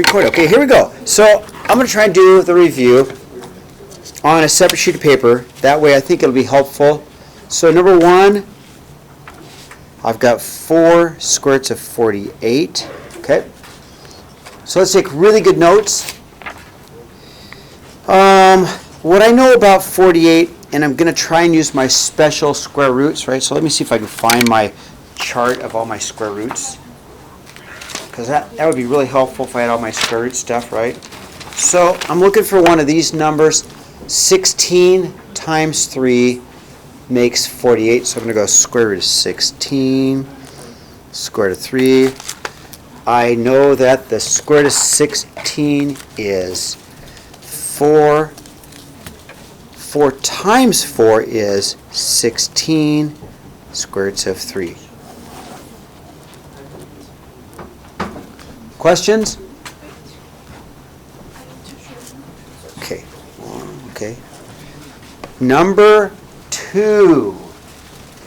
Record. Okay, here we go. So I'm going to try and do the review on a separate sheet of paper. That way I think it'll be helpful. So number one, I've got 4 square roots of 48. Okay. So let's take really good notes. What I know about 48, and I'm going to try and use my special square roots, right? So let me see if I can find my chart of all my square roots. Because that would be really helpful if I had all my square root stuff, right? So I'm looking for one of these numbers. 16 times 3 makes 48. So I'm going to go square root of 16, square root of 3. I know that the square root of 16 is 4. 4 times 4 is 16 square roots of 3. Questions? Okay. Okay. Number 2.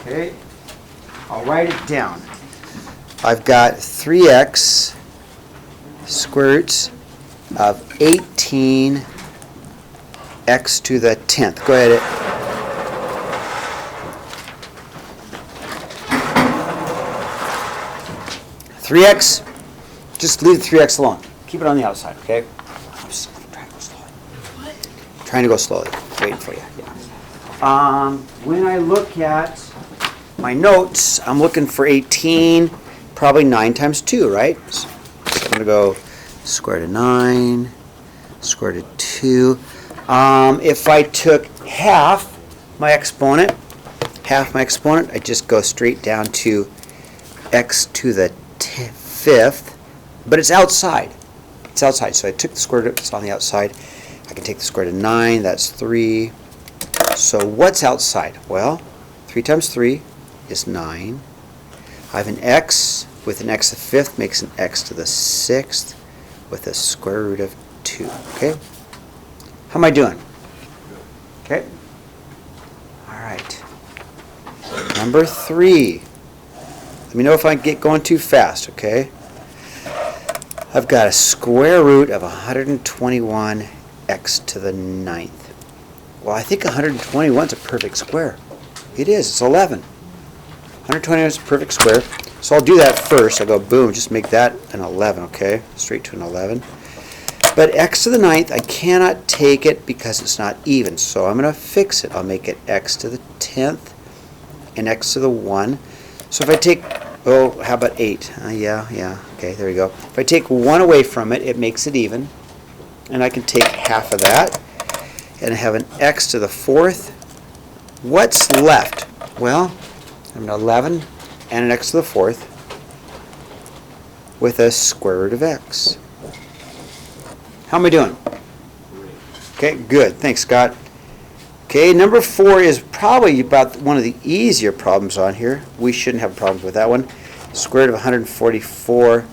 Okay. I'll write it down. I've got 3x square roots of 18 x to the 10th. Go ahead. 3x. Just leave the 3x alone. Keep it on the outside, okay? I'm trying to go slowly. Trying to go slowly. Waiting for you. Yeah. When I look at my notes, I'm looking for 18, probably 9 times 2, right? So I'm going to go square root of 9, square root of 2. If I took half my exponent, I just go straight down to x to the 5th. But it's outside. It's outside. So I took the square root, it's on the outside. I can take the square root of 9, that's 3. So what's outside? Well, 3 times 3 is 9. I have an x with an x to the 5th makes an x to the 6th with a square root of 2. Okay? How am I doing? Okay? All right. Number 3. Let me know if I get going too fast, okay? I've got a square root of 121 x to the 9th. Well, I think 121 is a perfect square. It is. It's 11. 121 is a perfect square. So I'll do that first. I'll go boom, just make that an 11, okay? Straight to an 11. But x to the 9th, I cannot take it because it's not even. So I'm going to fix it. I'll make it x to the 10th and x to the 1. So if I take, oh, how about 8? Yeah, okay, there we go. If I take 1 away from it, it makes it even. And I can take half of that and have an x to the 4th. What's left? Well, I have an 11 and an x to the 4th with a square root of x. How am I doing? Okay, good. Thanks, Scott. Okay, number 4 is probably about one of the easier problems on here. We shouldn't have problems with that one. Square root of 144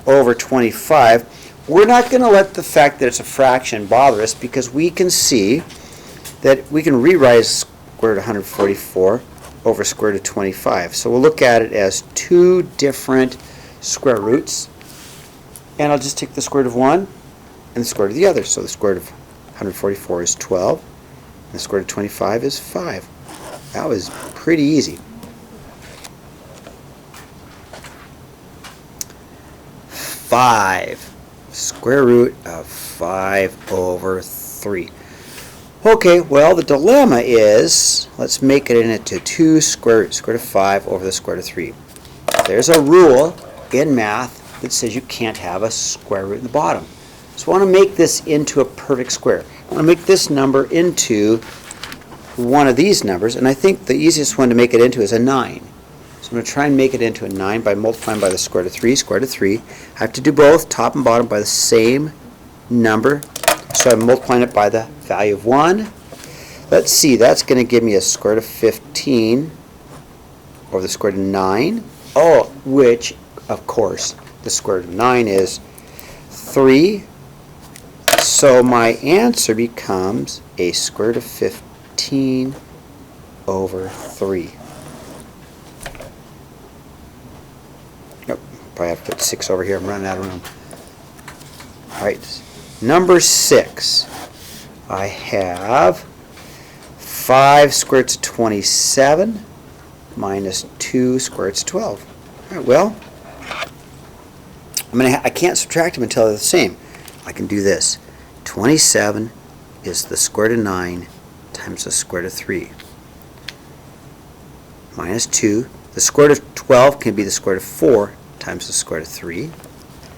over 25. We're not going to let the fact that it's a fraction bother us because we can see that we can rewrite square root of 144 over square root of 25. So we'll look at it as 2 different square roots. And I'll just take the square root of 1 and the square root of the other. So the square root of 144 is 12. And the square root of 25 is 5. That was pretty easy. 5. Square root of 5 over 3. Okay, well, the dilemma is, let's make it into 2 square roots. Square root of 5 over the square root of 3. There's a rule in math that says you can't have a square root in the bottom. So I want to make this into a perfect square. I want to make this number into one of these numbers, and I think the easiest one to make it into is a 9. So I'm going to try and make it into a 9 by multiplying by the square root of 3, square root of 3. I have to do both, top and bottom, by the same number. So I'm multiplying it by the value of 1. Let's see, that's going to give me a square root of 15 over the square root of 9. Oh, which, of course, the square root of 9 is 3. So my answer becomes a square root of 15 over 3. Nope, probably have to put 6 over here. I'm running out of room. All right, number 6. I have 5 square root of 27 minus 2 square root of 12. All right, well, I can't subtract them until they're the same. I can do this. 27 is the square root of 9 times the square root of 3. Minus 2. The square root of 12 can be the square root of 4 times the square root of 3.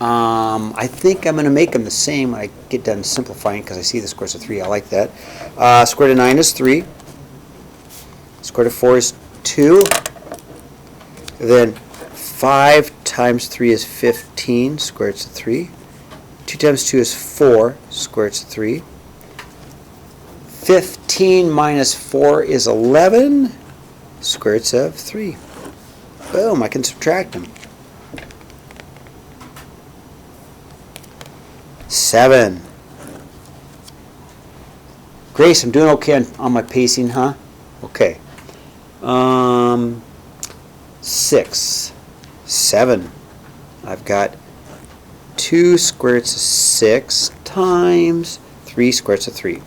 I think I'm going to make them the same when I get done simplifying because I see the square root of 3. I like that. Square root of 9 is 3. Square root of 4 is 2. Then 5 times 3 is 15, square root of 3. 2 times 2 is 4, square root of 3. 15 minus 4 is 11, square root of 3. Boom, I can subtract them. 7. Grace, I'm doing okay on my pacing, huh? Okay. 6. 7. I've got 2 square roots of 6 times 3 square roots of 3.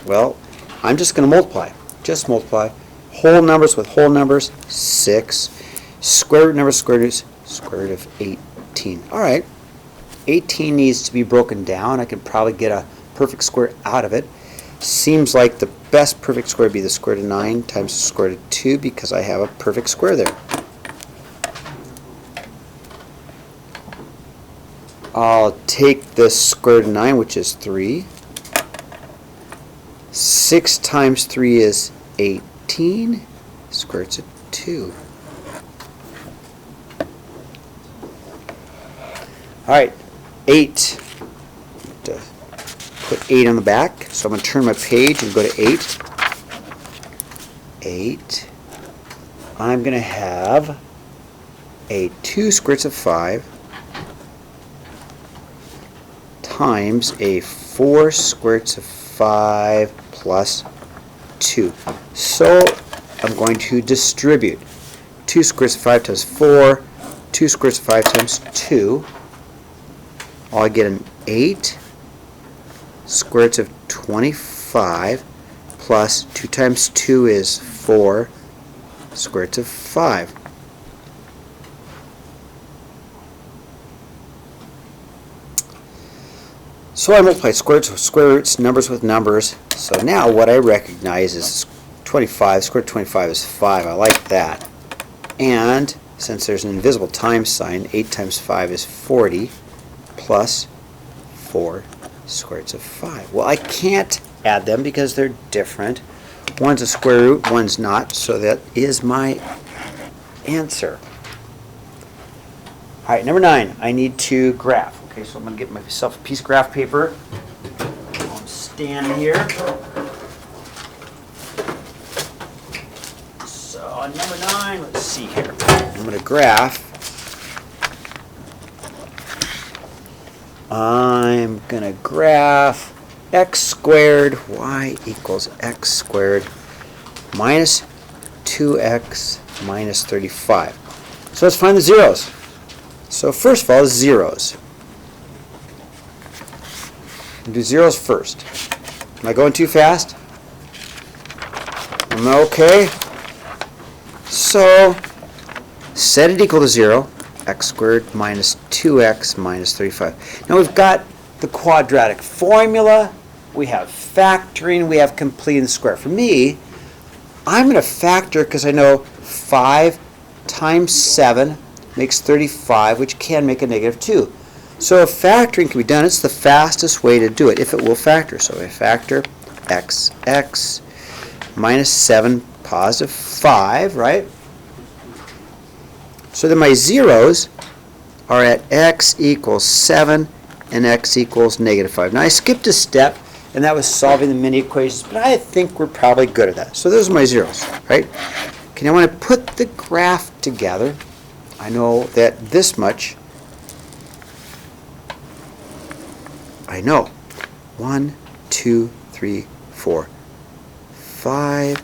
Well, I'm just going to multiply. Just multiply. Whole numbers with whole numbers, 6. Square root numbers, square roots, square root of 18. All right. 18 needs to be broken down. I could probably get a perfect square out of it. Seems like the best perfect square would be the square root of 9 times the square root of 2 because I have a perfect square there. I'll take the square root of 9, which is 3. 6 times 3 is 18. Square root of 2. All right, 8. Put 8 on the back. So I'm going to turn my page and go to 8. 8. I'm going to have a 2 square roots of 5 times a 4 square roots of 5 plus 2. So I'm going to distribute 2 square roots of 5 times 4, 2 square roots of 5 times 2. I'll get an 8 square roots of 25 plus 2 times 2 is 4 square roots of 5. So I multiply square roots with square roots, numbers with numbers. So now what I recognize is 25. Square root of 25 is 5. I like that. And since there's an invisible times sign, 8 times 5 is 40 plus 4 square roots of 5. Well, I can't add them because they're different. One's a square root, one's not. So that is my answer. All right, number 9. I need to graph. Okay, so I'm going to get myself a piece of graph paper. I'll stand here. So on number 9, let's see here. I'm going to graph. I'm going to graph x squared y equals x squared minus 2x minus 35. So let's find the zeros. So first of all, the zeros. We'll do zeros first. Am I going too fast? Am I okay? So set it equal to 0. X squared minus 2x minus 35. Now we've got the quadratic formula, we have factoring, we have completing the square. For me, I'm going to factor because I know 5 times 7 makes 35, which can make a negative 2. So if factoring can be done, it's the fastest way to do it, if it will factor. So I factor x minus 7 positive 5, right? So then my zeros are at x equals 7 and x equals negative 5. Now I skipped a step, and that was solving the mini equations, but I think we're probably good at that. So those are my zeros, right? Okay, now when I put the graph together, I know that this much, I know 1, 2, 3, 4, 5,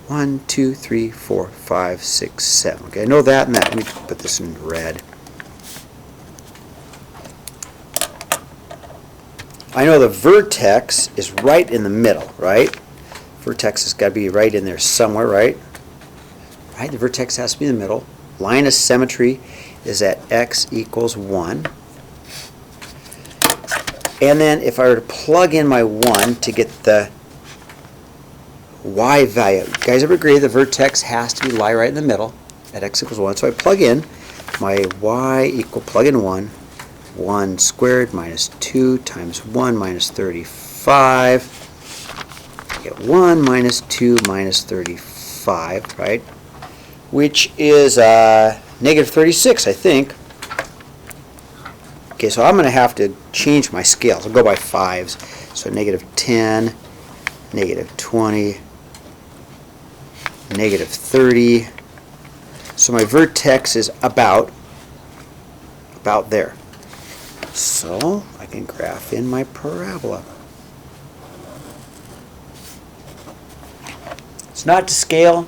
1, 2, 3, 4, 5, 6, 7. Okay, I know that and that. Let me put this in red. I know the vertex is right in the middle, right? Vertex has got to be right in there somewhere, right? Right, the vertex has to be in the middle. Line of symmetry is at x equals 1. And then if I were to plug in my 1 to get the y value, you guys ever agree the vertex has to lie right in the middle at x equals 1? So I plug in my y equal, plug in 1, 1 squared minus 2 times 1 minus 35. I get 1 minus 2 minus 35, right? Which is negative 36, I think. Okay, so I'm going to have to change my scales. I'll go by 5s. So negative 10, negative 20, negative 30. So my vertex is about there. So I can graph in my parabola. It's not to scale,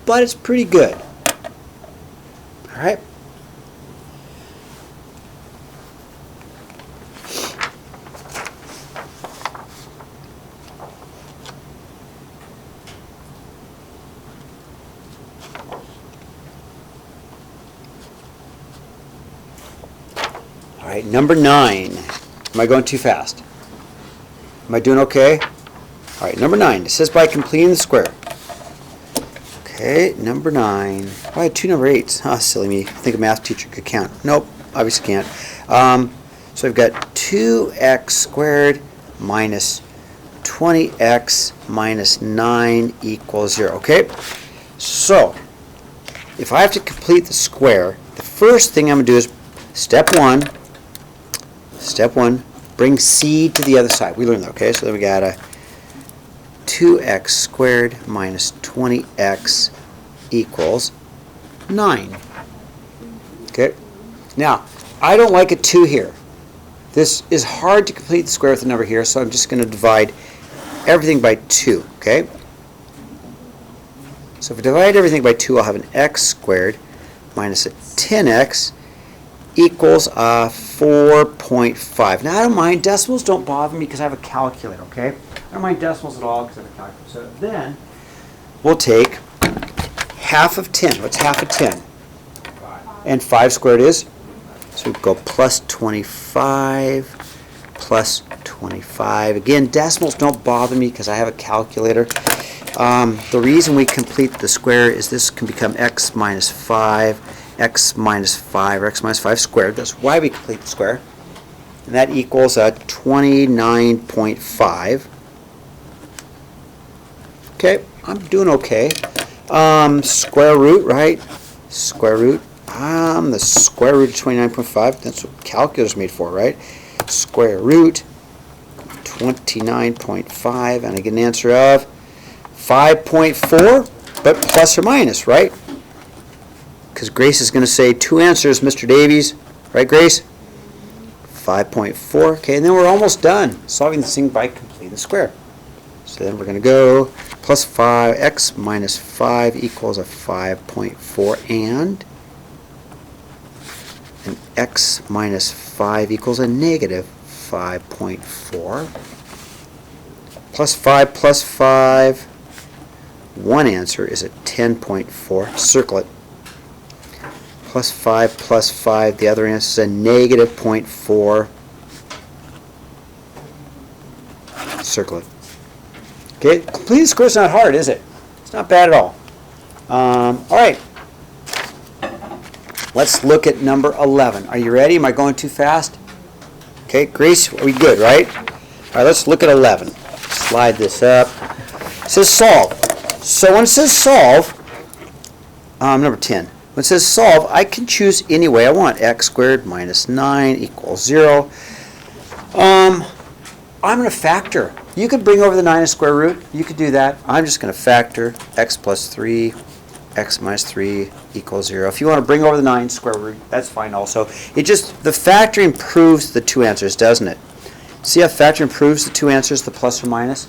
but it's pretty good. All right. All right, number 9. Am I going too fast? Am I doing okay? All right, number 9. It says by completing the square. Okay, number 9. Oh, I had 2 number 8s. Ah, silly me. I think a math teacher could count. Nope, obviously can't. So I've got 2x squared minus 20x minus 9 equals 0. Okay, so if I have to complete the square, the first thing I'm going to do is step 1, bring c to the other side. We learned that, okay? So then we got a 2x squared minus 20x equals 9. Okay? Now, I don't like a 2 here. This is hard to complete the square with a number here, so I'm just going to divide everything by 2, okay? So if I divide everything by 2, I'll have an x squared minus a 10x equals 4.5. Now, I don't mind. Decimals don't bother me because I have a calculator, okay? I don't mind decimals at all because I have a calculator. So then we'll take half of 10. What's half of 10? 5. And 5 squared is? So we go plus 25, plus 25. Again, decimals don't bother me because I have a calculator. The reason we complete the square is this can become x minus 5, x minus 5, or x minus 5 squared. That's why we complete the square. And that equals 29.5. Okay, I'm doing okay. Square root, right? Square root. The square root of 29.5. That's what calculus is made for, right? Square root 29.5, and I get an answer of 5.4, but plus or minus, right? Because Grace is going to say 2 answers, Mr. Davies. Right, Grace? 5.4. Okay, and then we're almost done solving this thing by completing the square. So then we're going to go plus 5x minus 5 equals a 5.4, and an x minus 5 equals a negative 5.4. Plus 5 plus 5. One answer is a 10.4. Circle it. Plus 5 plus 5. The other answer is a negative 0.4. Circle it. Okay, completing the square is not hard, is it? It's not bad at all. All right. Let's look at number 11. Are you ready? Am I going too fast? Okay, Grace, are we good, right? All right, let's look at 11. Slide this up. It says solve. So when it says solve, number 10. When it says solve, I can choose any way I want. X squared minus 9 equals 0. I'm going to factor. You could bring over the 9 as square root. You could do that. I'm just going to factor x plus 3, x minus 3 equals 0. If you want to bring over the 9 square root, that's fine also. It just, the factoring proves the 2 answers, doesn't it? See how factoring proves the 2 answers, the plus or minus?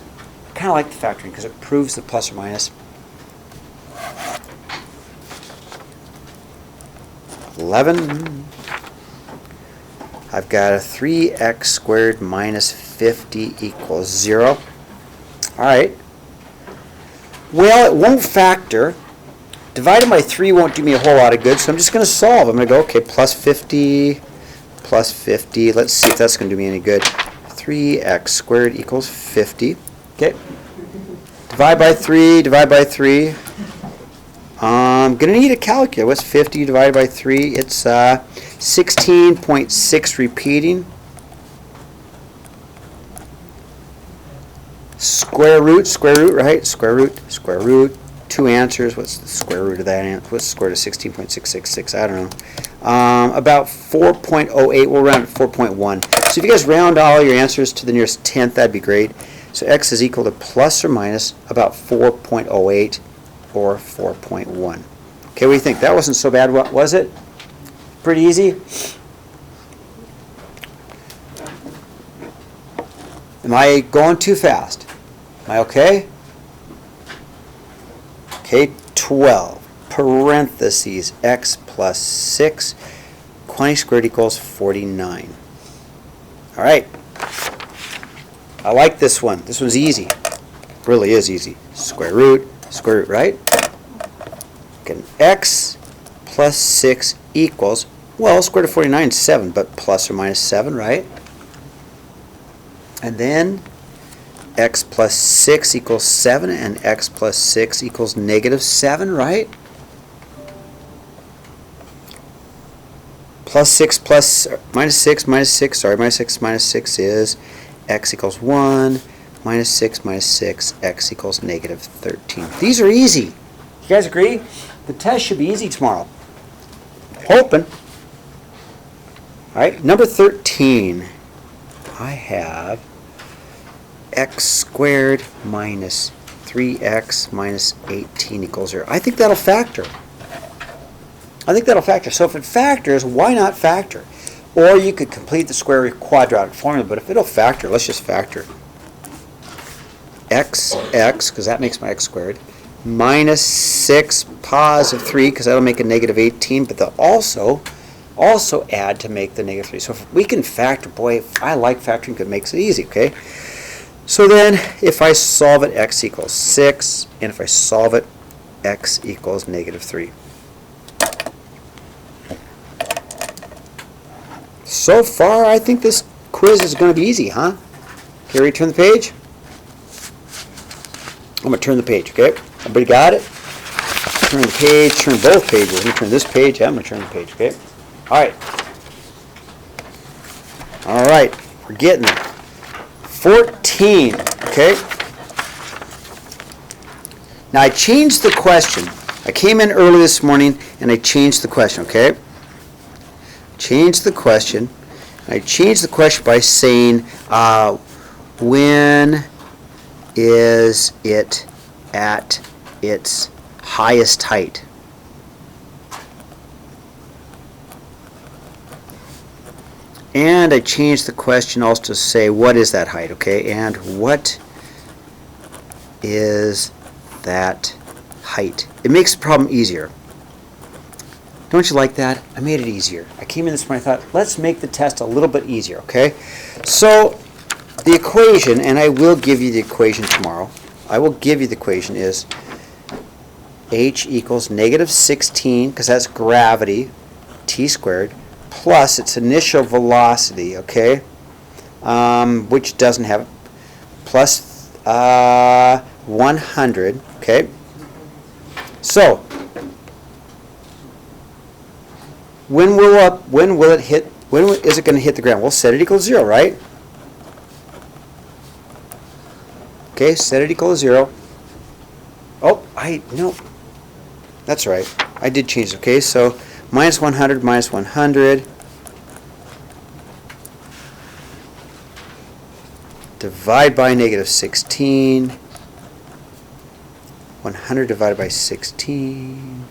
I kind of like the factoring because it proves the plus or minus. 11. I've got a 3x squared minus 50 equals 0. All right. Well, it won't factor. Divided by 3 won't do me a whole lot of good, so I'm just going to solve. I'm going to go, okay, plus 50, plus 50. Let's see if that's going to do me any good. 3x squared equals 50. Okay. Divide by 3, divide by 3. I'm going to need a calculator. What's 50 divided by 3? It's 16.6 repeating. Square root, right? Square root. 2 answers. What's the square root of that? What's the square root of 16.666? I don't know. About 4.08. We'll round it 4.1. So if you guys round all your answers to the nearest tenth, that'd be great. So x is equal to plus or minus about 4.08 or 4.1. Okay, what do you think? That wasn't so bad, was it? Pretty easy? Am I going too fast? Am I okay? Okay, 12 parentheses x plus 6, quantity squared equals 49. All right. I like this one. This one's easy. Really is easy. Square root, right? Okay, x plus 6 equals, well, square root of 49 is 7, but plus or minus 7, right? And then x plus 6 equals 7, and x plus 6 equals negative 7, right? Plus 6 plus, minus 6, sorry, minus 6 is x equals 1, minus 6, x equals negative 13. These are easy. You guys agree? The test should be easy tomorrow. Hoping. All right, number 13. I have x squared minus 3x minus 18 equals 0. I think that'll factor. So if it factors, why not factor? Or you could complete the square root quadratic formula, but if it'll factor, let's just factor. X, because that makes my x squared, minus 6 positive 3, because that'll make a negative 18, but they'll also add to make the negative 3. So if we can factor, boy, I like factoring because it makes it easy, okay? So then, if I solve it, x equals 6, and if I solve it, x equals negative 3. So far, I think this quiz is going to be easy, huh? Okay, ready to turn the page? I'm going to turn the page, okay? Everybody got it? Turn the page, turn both pages. Let me turn this page, I'm going to turn the page, okay? All right, we're getting there. 14, okay? Now I changed the question. I came in early this morning and I changed the question, okay? Changed the question. I changed the question by saying, when is it at its highest height? And I changed the question also to say, what is that height, okay? And what is that height? It makes the problem easier. Don't you like that? I made it easier. I came in this morning and thought, let's make the test a little bit easier, okay? So the equation, and I will give you the equation tomorrow. I will give you the equation is h equals negative 16, because that's gravity, t squared, plus its initial velocity, okay, which doesn't have it, plus 100, okay. So when is it going to hit the ground? We'll set it equals 0, right? Okay, set it equals 0. Oh, no, that's right. I did change it. Okay, so minus 100 minus 100 divide by negative 16. 100 divided by 16.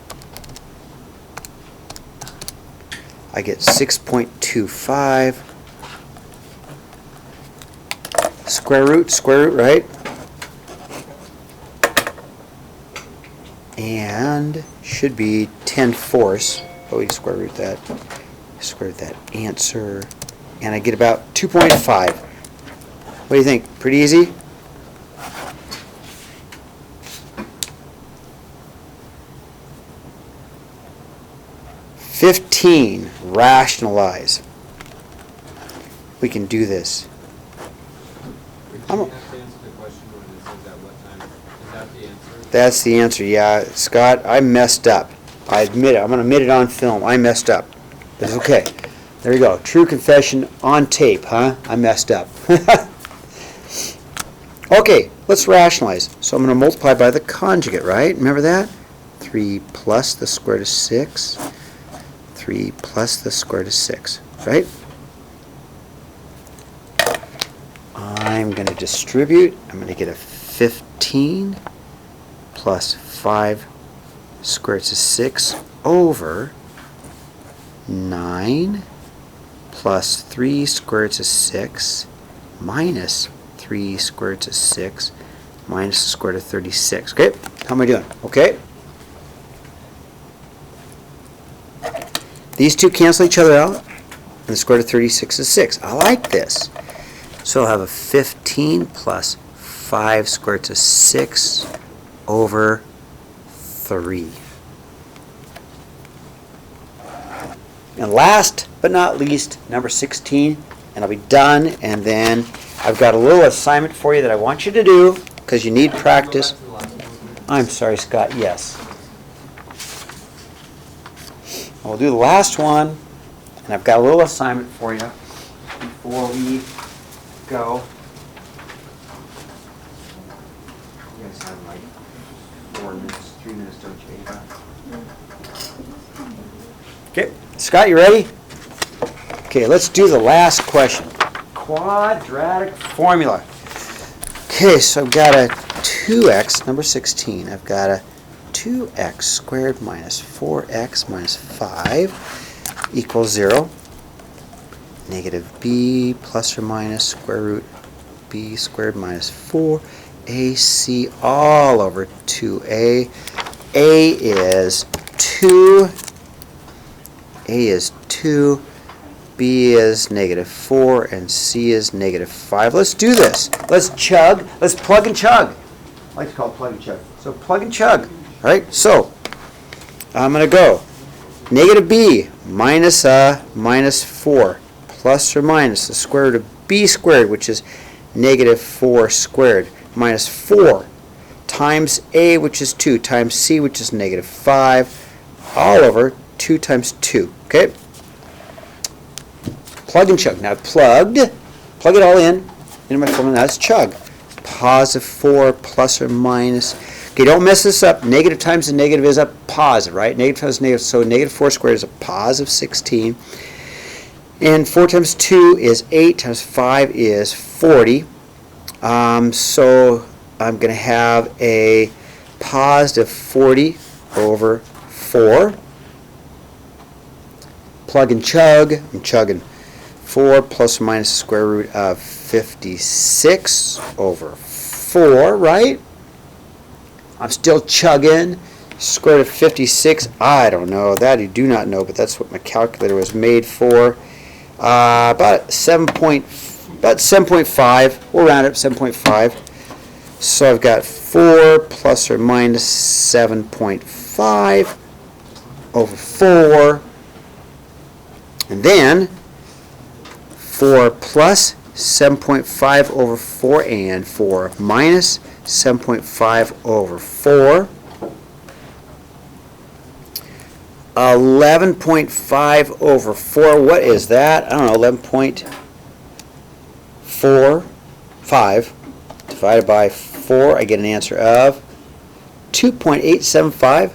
I get 6.25. Square root, right? And should be 10/4. Oh, we can square root that. Square root that answer. and I get about 2.5. What do you think? Pretty easy? Rationalize. We can do this. That's the answer, yeah. Scott, I messed up. I admit it. I'm going to admit it on film. I messed up. But it's okay. There you go. True confession on tape, huh? I messed up. Okay, let's rationalize. So I'm going to multiply by the conjugate, right? Remember that? 3 plus the square root of 6. 3 plus the square root of 6, right? I'm going to distribute. I'm going to get a 15 plus 5 square root of 6 over 9 plus 3 square root of 6 minus 3 square root of 6 minus the square root of 36. Okay? How am I doing? Okay? These two cancel each other out, and the square root of 36 is 6. I like this. So I'll have a 15 plus 5 square root of 6 over 3. And last but not least, number 16, and I'll be done, and then I've got a little assignment for you that I want you to do, because you need practice. I'm sorry, Scott, yes. We'll do the last one, and I've got a little assignment for you before we go. You guys have like 4 minutes, 3 minutes, don't you, Ava? Okay, Scott, you ready? Okay, let's do the last question. Quadratic formula. Okay, so I've got a 2x, number 16. I've got a 2x squared minus 4x minus 5 equals 0. Negative b plus or minus square root b squared minus 4ac all over 2a. A is 2. A is 2. B is negative 4. And C is negative 5. Let's do this. Let's chug. Let's plug and chug. I like to call it plug and chug. So plug and chug. All right, so I'm going to go negative b minus 4 plus or minus the square root of b squared, which is negative 4 squared, minus 4 times a, which is 2, times c, which is negative 5, all over 2 times 2. Okay? Plug and chug. Now plug it all in into my formula. Now let's chug. Positive 4 plus or minus. Okay, don't mess this up. Negative times a negative is a positive, right? Negative times negative. So negative 4 squared is a positive 16. And 4 times 2 is 8 times 5 is 40. So I'm going to have a positive 40 over 4. Plug and chug. I'm chugging 4 plus or minus the square root of 56 over 4, right? I'm still chugging. Square root of 56, I don't know. That I do not know, but that's what my calculator was made for. About 7.5. We'll round it up 7.5. So I've got 4 plus or minus 7.5 over 4. And then 4 plus 7.5 over 4 and 4 minus 7.5 over 4. 11.5 over 4. What is that? I don't know. 11.45 divided by 4. I get an answer of 2.875.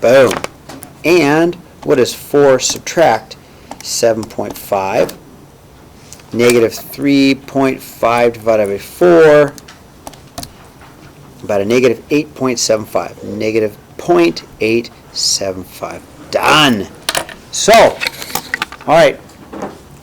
Boom. And what is 4 subtract 7.5? Negative 3.5 divided by 4. About a negative 8.75. Negative 0.875. Done. So, all right.